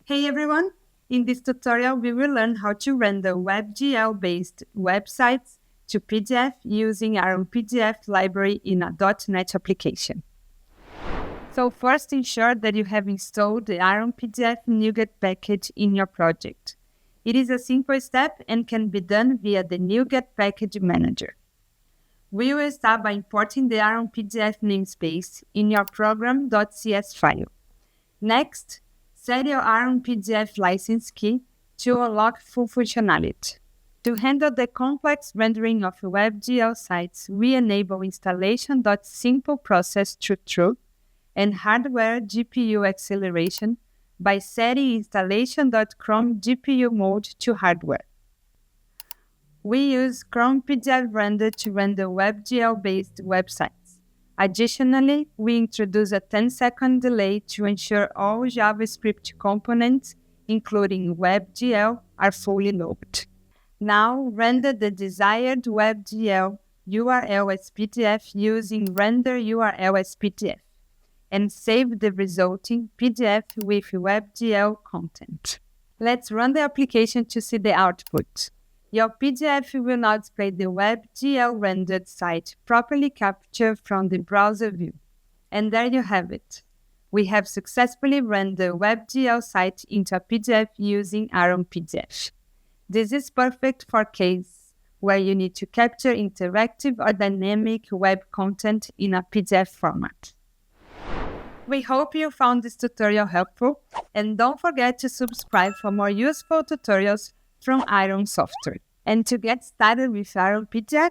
Hey everyone! In this tutorial, we will learn how to render WebGL-based websites to PDF using IronPDF library in a .NET application. So first, ensure that you have installed the IronPDF NuGet package in your project. It is a simple step and can be done via the NuGet package manager. We will start by importing the IronPDF namespace in your program.cs file. Next, set your IronPDF license key to unlock full functionality. To handle the complex rendering of WebGL sites, we enable installation.simple process to true and hardware GPU acceleration by setting installation.chrome GPU mode to hardware. We use Chrome PDF Render to render WebGL-based websites. Additionally, we introduce a 10-second delay to ensure all JavaScript components, including WebGL, are fully loaded. Now, render the desired WebGL URL as PDF using render URL as PDF, and save the resulting PDF with WebGL content. Let's run the application to see the output. Your PDF will now display the WebGL rendered site properly captured from the browser view. And there you have it. We have successfully rendered the WebGL site into a PDF using IronPDF. This is perfect for cases where you need to capture interactive or dynamic web content in a PDF format. We hope you found this tutorial helpful, and don't forget to subscribe for more useful tutorials from Iron Software. And to get started with IronPDF,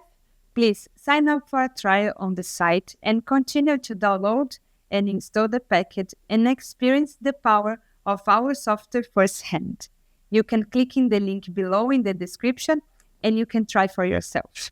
please sign up for a trial on the site and continue to download and install the package and experience the power of our software firsthand. You can click in the link below in the description and you can try for yourself.